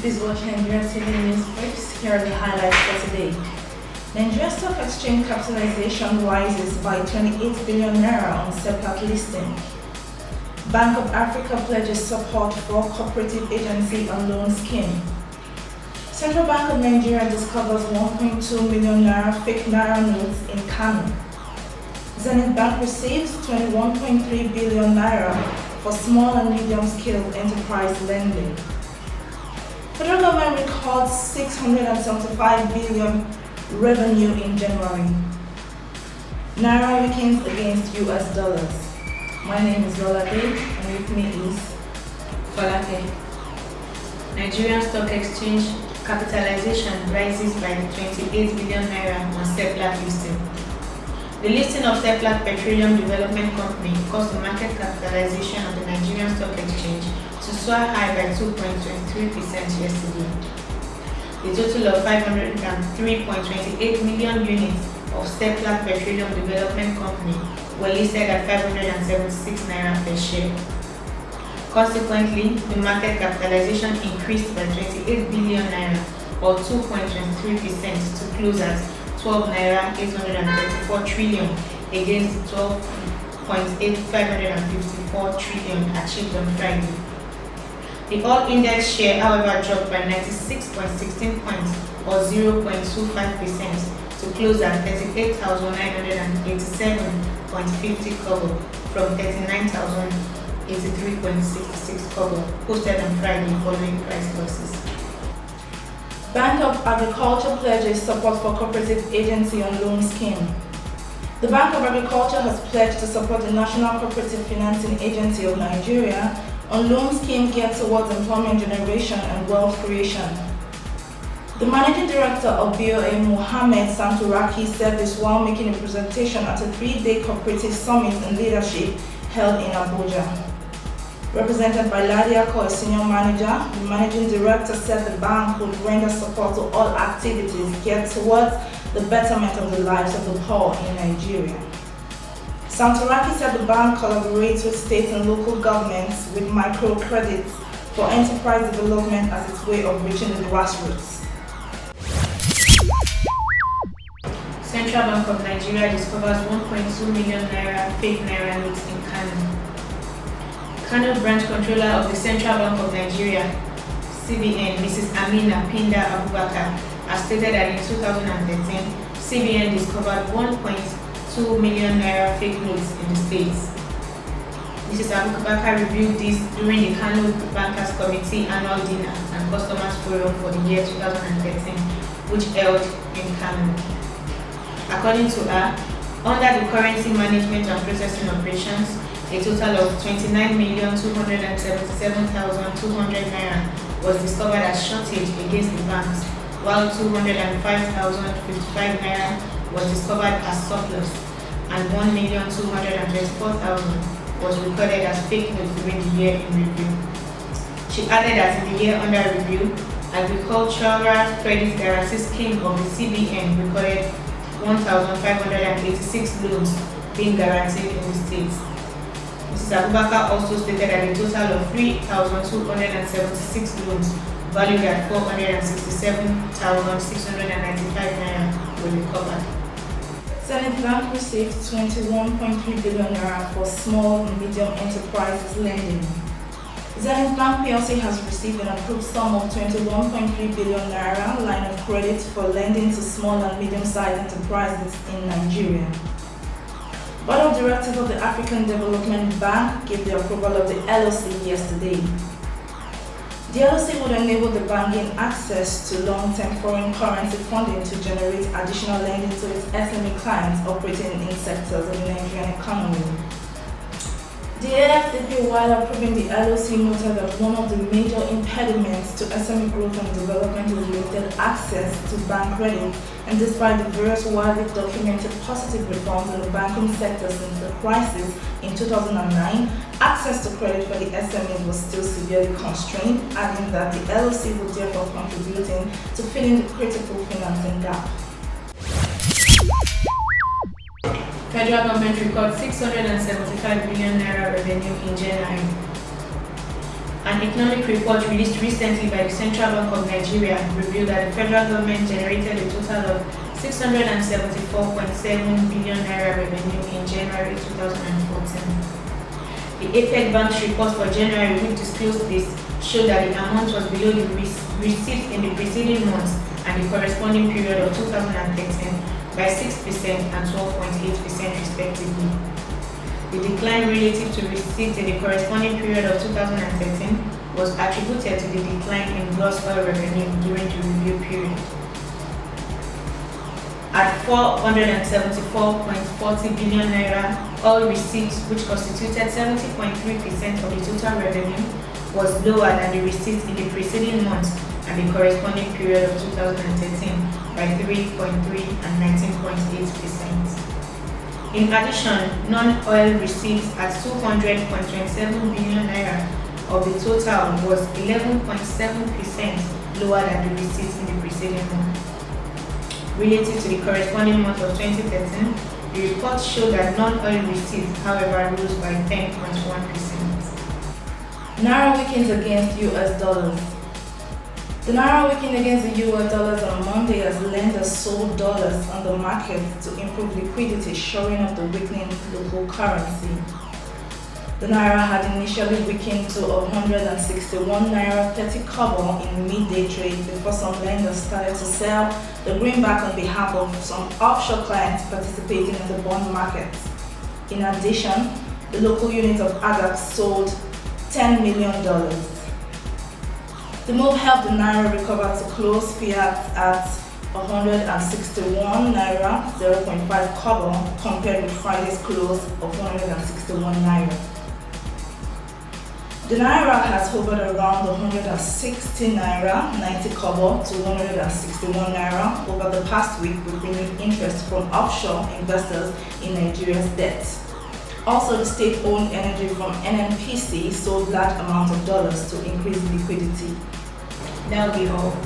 Please watch Nigeria TV News Briefs. Here are the highlights for today. Nigeria Stock Exchange capitalization rises by 28 billion naira on Seplat listing. Bank of Africa pledges support for cooperative agency on loan scheme. Central Bank of Nigeria discovers 1.2 million naira fake naira notes in Kano. Zenith Bank receives 21.3 billion naira for small and medium-scale enterprise lending. Federal government records 675 billion revenue in January. Naira weakens against US dollars. My name is Rolade and with me is Falake. Nigerian Stock Exchange capitalization rises by 28 billion naira on Seplat listing. The listing of Seplat Petroleum Development Company caused the market capitalization of the Nigerian Stock Exchange to soar high by 2.23% yesterday. A total of 503.28 million units of Seplat Petroleum Development Company were listed at 576 naira per share. Consequently, the market capitalization increased by 28 billion naira or 2.23% to close at 12 naira 834 trillion against 12.554 trillion achieved on Friday. The all index share, however, dropped by 96.16 points or 0.25% to close at 38,987.50 kobo from 39,083.66 kobo posted on Friday following price losses. Bank of Agriculture pledges support for cooperative agency on loan scheme. The Bank of Agriculture has pledged to support the National Cooperative Financing Agency of Nigeria on loan scheme geared towards employment generation and wealth creation. The Managing Director of BOA, Mohammed Santuraki, said this while making a presentation at a 3-day cooperative summit and leadership held in Abuja. Represented by Ladia Ko, a senior manager, the Managing Director said the bank would render support to all activities geared towards the betterment of the lives of the poor in Nigeria. Santuraki said the bank collaborates with state and local governments with microcredits for enterprise development as its way of reaching the grassroots. Central Bank of Nigeria discovers 1.2 million naira fake naira notes in Kano. Kano branch controller of the Central Bank of Nigeria, CBN, Mrs. Amina Pinda Abubakar, has stated that in 2013, CBN discovered 1.2 million naira fake notes in the states. Mrs. Abubakar reviewed this during the Kano Bankers Committee annual dinner and customers forum for the year 2013, which held in Kano. According to her, under the currency management and processing operations, a total of 29,277,200 naira was discovered as shortage against the banks, while 205,055 naira was discovered as surplus, and 1,224,000 was recorded as fake notes during the year in review. She added that in the year under review, Agricultural Credit Guarantee Scheme of the CBN recorded 1,586 loans being guaranteed in the states. Mrs. Abubakar also stated that a total of 3,276 loans valued at 467,695 naira were recovered. Zenith Bank received 21.3 billion naira for small and medium enterprises lending. Zenith Bank PLC has received an approved sum of 21.3 billion naira line of credit for lending to small and medium-sized enterprises in Nigeria. Board of Directors of the African Development Bank gave the approval of the LOC yesterday. The LOC would enable the bank gain access to long-term foreign currency funding to generate additional lending to its SME clients operating in sectors of the Nigerian economy. The AFDP, while approving the LOC, noted that one of the major impediments to SME growth and development is limited access to bank credit, and despite the various widely documented positive reforms in the banking sector since the crisis in 2009, access to credit for the SMEs was still severely constrained, adding that the LOC would therefore contributing to filling the critical financing gap. Federal government records 675 billion naira revenue in January. An economic report released recently by the Central Bank of Nigeria revealed that the federal government generated a total of 674.7 billion naira revenue in January 2014. The APEC Bank's report for January, which disclosed this, showed that the amount was below the receipts in the preceding months and the corresponding period of 2013 by 6% and 12.8% respectively. The decline relative to receipts in the corresponding period of 2013 was attributed to the decline in gross oil revenue during the review period. At 474.40 billion naira, oil receipts, which constituted 70.3% of the total revenue, was lower than the receipts in the preceding months and the corresponding period of 2013 by 3.3 and 19.8%. In addition, non-oil receipts at 200.27 billion naira of the total was 11.7% lower than the receipts in the preceding month. Relative to the corresponding month of 2013, the report showed that non-oil receipts, however, rose by 10.1%. Naira weakens against US dollars. The Naira weakened against the US dollars on Monday as lenders sold dollars on the market to improve liquidity, shoring up the weakening local currency. The Naira had initially weakened to 161 Naira 30 kobo in midday trade before some lenders started to sell the greenback on behalf of some offshore clients participating in the bond market. In addition, the local unit of ADAX sold $10 million. The move helped the Naira recover to close fiat at 161 Naira 0.5 kobo compared with Friday's close of 161 Naira. The Naira has hovered around 160 Naira 90 kobo to 161 Naira over the past week with renewed interest from offshore investors in Nigeria's debt. Also, the state-owned energy from NNPC sold large amounts of dollars to increase liquidity. That will be all.